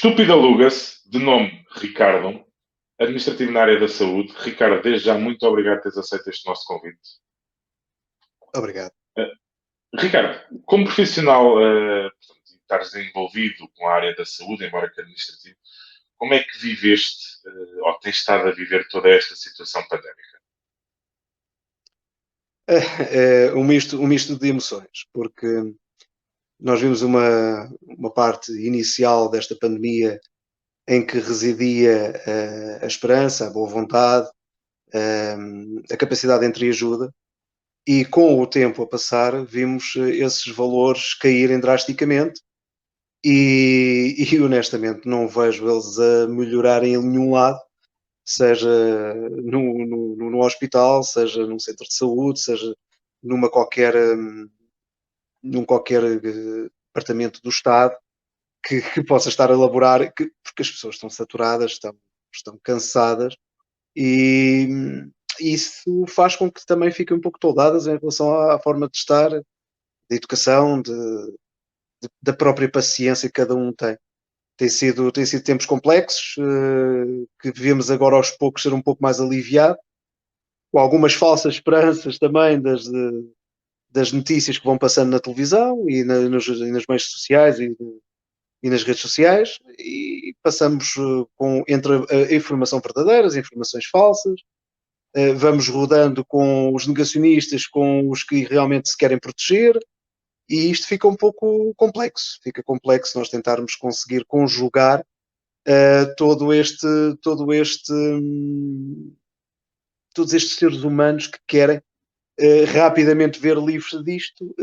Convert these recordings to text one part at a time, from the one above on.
Estúpido aluga-se, de nome Ricardo, administrativo na área da saúde. Ricardo, desde já, muito obrigado por teres aceito este nosso convite. Obrigado. Ricardo, como profissional, portanto, estares envolvido com a área da saúde, embora que administrativo, como é que viveste, ou tens estado a viver toda esta situação pandémica? É um misto de emoções, porque nós vimos uma parte inicial desta pandemia em que residia a esperança, a boa vontade, a capacidade de entreajuda, e com o tempo a passar vimos esses valores caírem drasticamente e honestamente não vejo eles a melhorarem em nenhum lado, seja no hospital, seja num centro de saúde, seja numa qualquer, num qualquer departamento do Estado que possa estar a elaborar, porque as pessoas estão saturadas, estão cansadas e isso faz com que também fiquem um pouco toldadas em relação à forma de estar, de educação, da própria paciência que cada um tem. Tem sido tempos complexos, que vemos agora aos poucos ser um pouco mais aliviado, com algumas falsas esperanças também das notícias que vão passando na televisão e nas meios sociais e nas redes sociais, e passamos entre a informação verdadeira, as informações falsas, vamos rodando com os negacionistas, com os que realmente se querem proteger, e isto fica um pouco complexo. Fica complexo nós tentarmos conseguir conjugar todo este, todo este, todos estes seres humanos que querem rapidamente ver livres disto,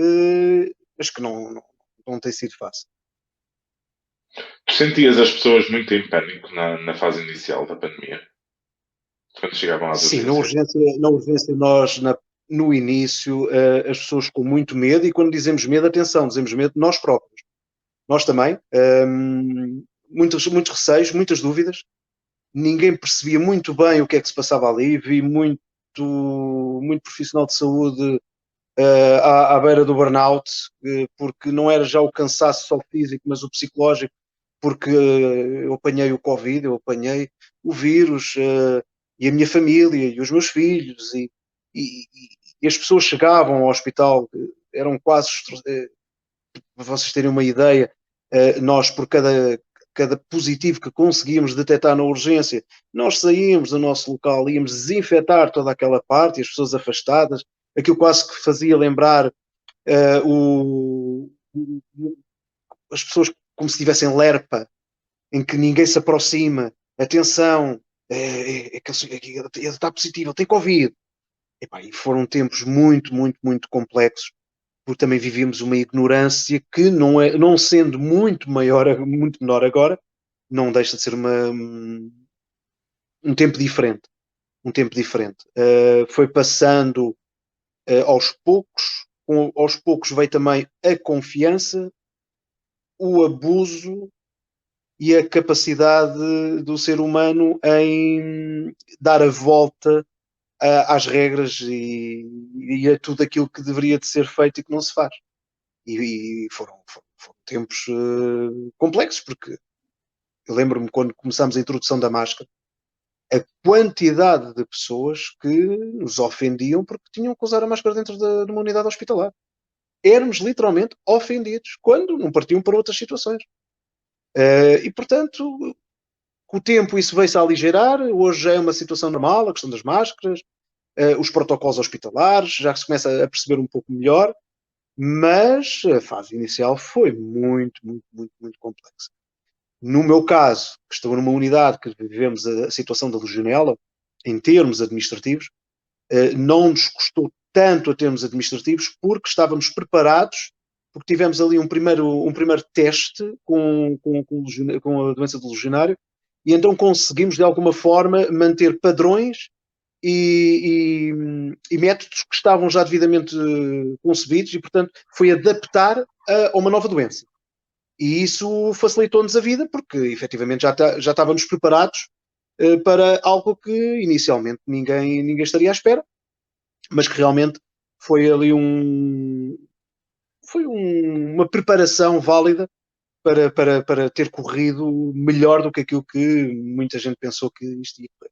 mas que não tem sido fácil. Tu sentias as pessoas muito em pânico na fase inicial da pandemia? Quando chegavam às Sim, urgências? na urgência nós, no início, as pessoas com muito medo, e quando dizemos medo, atenção, dizemos medo de nós próprios. Nós também, muitos receios, muitas dúvidas, ninguém percebia muito bem o que é que se passava ali, vi muito profissional de saúde à beira do burnout, porque não era já o cansaço só físico, mas o psicológico, porque eu apanhei o Covid, eu apanhei o vírus, e a minha família, e os meus filhos, e, e as pessoas chegavam ao hospital, eram quase, para vocês terem uma ideia, nós por cada positivo que conseguíamos detectar na urgência, nós saímos do nosso local, íamos desinfetar toda aquela parte, e as pessoas afastadas, aquilo quase que fazia lembrar as pessoas como se tivessem lerpa, em que ninguém se aproxima, atenção, ele está positivo, ele tem Covid. E foram tempos muito complexos, porque também vivíamos uma ignorância que não sendo muito menor agora, não deixa de ser um tempo diferente. Um tempo diferente. Foi passando aos poucos veio também a confiança, o abuso e a capacidade do ser humano em dar a volta às regras e a tudo aquilo que deveria de ser feito e que não se faz. E foram tempos complexos, porque eu lembro-me quando começámos a introdução da máscara, a quantidade de pessoas que nos ofendiam porque tinham que usar a máscara dentro de uma unidade hospitalar. Éramos literalmente ofendidos quando não partiam para outras situações. E, portanto, com o tempo isso veio-se a aligeirar, hoje já é uma situação normal, a questão das máscaras, os protocolos hospitalares, já se começa a perceber um pouco melhor, mas a fase inicial foi muito complexa. No meu caso, que estou numa unidade que vivemos a situação da legionela, em termos administrativos, não nos custou tanto a termos administrativos porque estávamos preparados, porque tivemos ali um primeiro teste com a doença do legionário, e então conseguimos de alguma forma manter padrões e métodos que estavam já devidamente concebidos, e portanto foi adaptar a uma nova doença. E isso facilitou-nos a vida porque efetivamente já estávamos preparados para algo que inicialmente ninguém estaria à espera, mas que realmente foi ali uma preparação válida para ter corrido melhor do que aquilo que muita gente pensou que isto ia correr.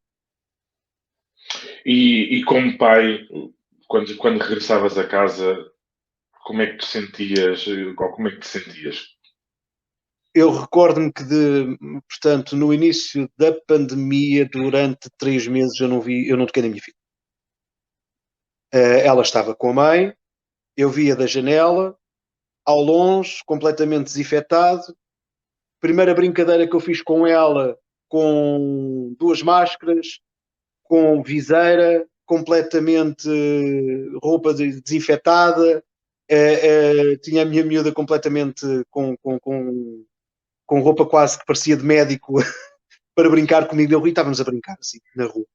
E como pai, quando regressavas a casa, como é que te sentias? Ou como é que te sentias? Eu recordo-me que, portanto, no início da pandemia, durante 3 meses, eu não toquei na minha filha. Ela estava com a mãe, eu via da janela, ao longe, completamente desinfetado. Primeira brincadeira que eu fiz com ela, com 2 máscaras, com viseira, completamente roupa desinfetada, tinha a minha miúda completamente com roupa quase que parecia de médico para brincar comigo e estávamos a brincar assim na rua,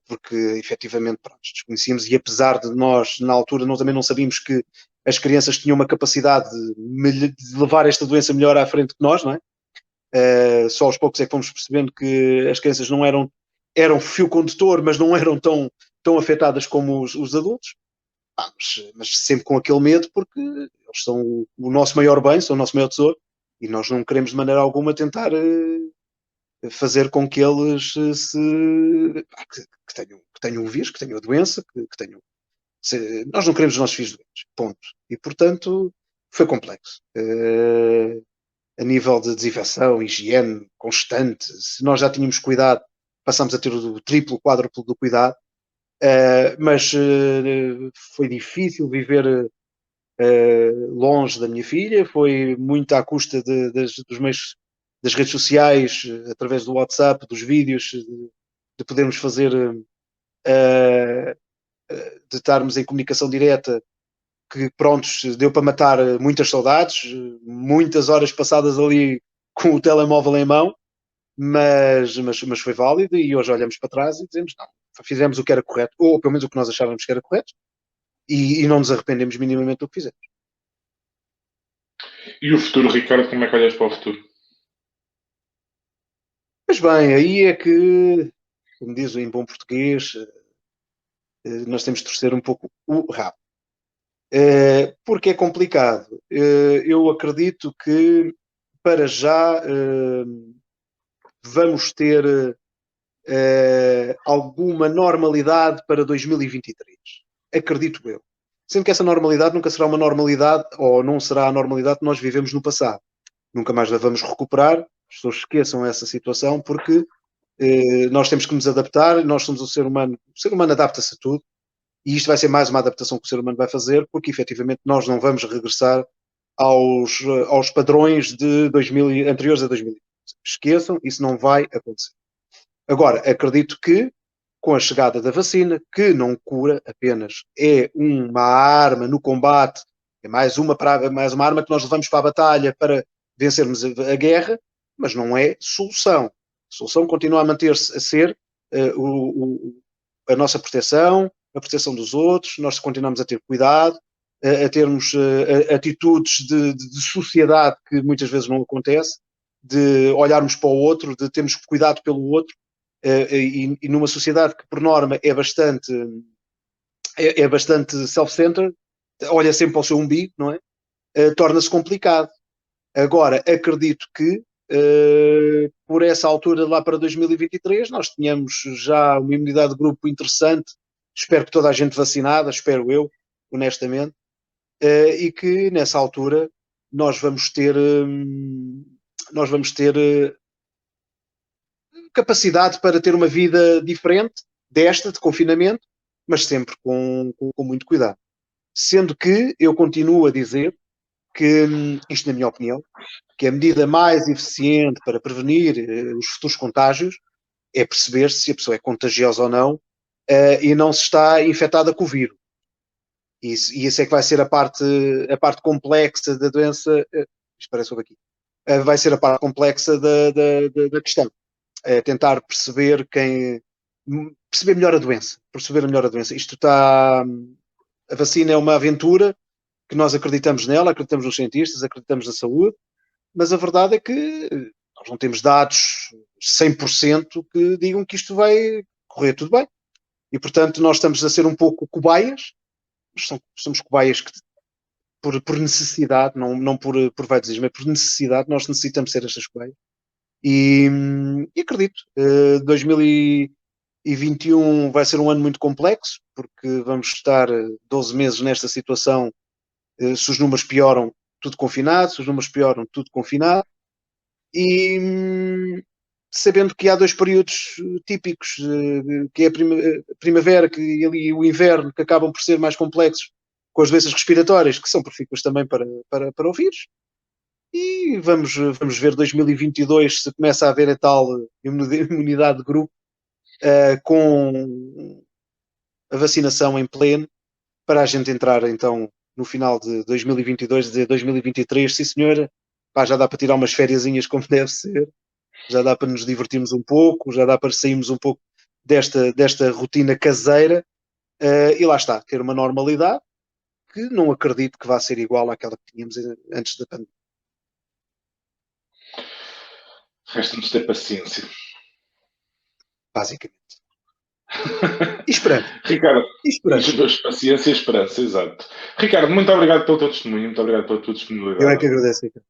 porque efetivamente pronto, desconhecíamos e apesar de nós na altura nós também não sabíamos que as crianças tinham uma capacidade de levar esta doença melhor à frente que nós, não é? Só aos poucos é que fomos percebendo que as crianças não eram fio condutor, mas não eram tão afetadas como os adultos. Mas sempre com aquele medo, porque eles são o nosso maior bem, são o nosso maior tesouro, e nós não queremos de maneira alguma tentar fazer com que eles que tenham o vírus, que tenham a doença, que tenham. Nós não queremos os nossos filhos doentes, ponto. E, portanto, foi complexo. A nível de desinfecção, higiene constante, se nós já tínhamos cuidado, passamos a ter o triplo, quádruplo do cuidado, mas foi difícil viver longe da minha filha, foi muito à custa dos meios das redes sociais, através do WhatsApp, dos vídeos, de podermos fazer, de estarmos em comunicação direta, que prontos, deu para matar muitas saudades, muitas horas passadas ali com o telemóvel em mão, mas foi válido e hoje olhamos para trás e dizemos, não, fizemos o que era correto, ou pelo menos o que nós achávamos que era correto, e não nos arrependemos minimamente do que fizemos. E o futuro, Ricardo, como é que olhas para o futuro? Mas bem, aí é que, como diz em bom português, nós temos de torcer um pouco o rabo. Porque é complicado. Eu acredito que, para já, vamos ter alguma normalidade para 2023. Acredito eu. Sendo que essa normalidade nunca será uma normalidade, ou não será a normalidade que nós vivemos no passado. Nunca mais a vamos recuperar. As pessoas esqueçam essa situação, porque nós temos que nos adaptar. Nós somos o ser humano. O ser humano adapta-se a tudo. E isto vai ser mais uma adaptação que o ser humano vai fazer, porque efetivamente nós não vamos regressar aos padrões de 2000, anteriores a 2000. Esqueçam, isso não vai acontecer. Agora, acredito que com a chegada da vacina, que não cura, apenas é uma arma no combate, é mais uma arma que nós levamos para a batalha para vencermos a guerra, mas não é solução. A solução continua a manter-se a ser a nossa proteção, a proteção dos outros, nós continuamos a ter cuidado, a termos atitudes de sociedade que muitas vezes não acontece, de olharmos para o outro, de termos cuidado pelo outro, e numa sociedade que por norma é bastante self-centered, olha sempre ao seu umbigo, não é? Torna-se complicado. Agora, acredito que por essa altura, lá para 2023, nós tínhamos já uma imunidade de grupo interessante, espero que toda a gente vacinada, espero eu, honestamente, e que nessa altura nós vamos ter capacidade para ter uma vida diferente desta, de confinamento, mas sempre com muito cuidado. Sendo que eu continuo a dizer que, isto na minha opinião, que a medida mais eficiente para prevenir os futuros contágios é perceber se a pessoa é contagiosa ou não e não se está infectada com o vírus. E isso é que vai ser a parte complexa da doença. Espera sobre aqui. Vai ser a parte complexa da questão. Tentar perceber perceber melhor a doença. Isto está. A vacina é uma aventura que nós acreditamos nela, acreditamos nos cientistas, acreditamos na saúde, mas a verdade é que nós não temos dados 100% que digam que isto vai correr tudo bem. E, portanto, nós estamos a ser um pouco cobaias, mas somos cobaias que por necessidade, não por vaidosismo, é por necessidade. Nós necessitamos ser esta escolha. E acredito, 2021 vai ser um ano muito complexo, porque vamos estar 12 meses nesta situação. Se os números pioram, tudo confinado, se os números pioram, tudo confinado. E sabendo que há dois períodos típicos, que é a primavera e ali o inverno, que acabam por ser mais complexos, com as doenças respiratórias, que são profícuas também para o vírus. E vamos ver 2022 se começa a haver a tal imunidade de grupo, com a vacinação em pleno, para a gente entrar então no final de 2022, de 2023, sim senhora, pá, já dá para tirar umas fériasinhas como deve ser, já dá para nos divertirmos um pouco, já dá para sairmos um pouco desta rotina caseira, e lá está, ter uma normalidade que não acredito que vá ser igual àquela que tínhamos antes da pandemia. Resta-nos ter paciência. Basicamente. E esperança. Ricardo, E esperança. paciência e esperança, exato. Ricardo, muito obrigado pelo teu testemunho, muito obrigado pela tua Eu é disponibilidade. que agradeço, Ricardo.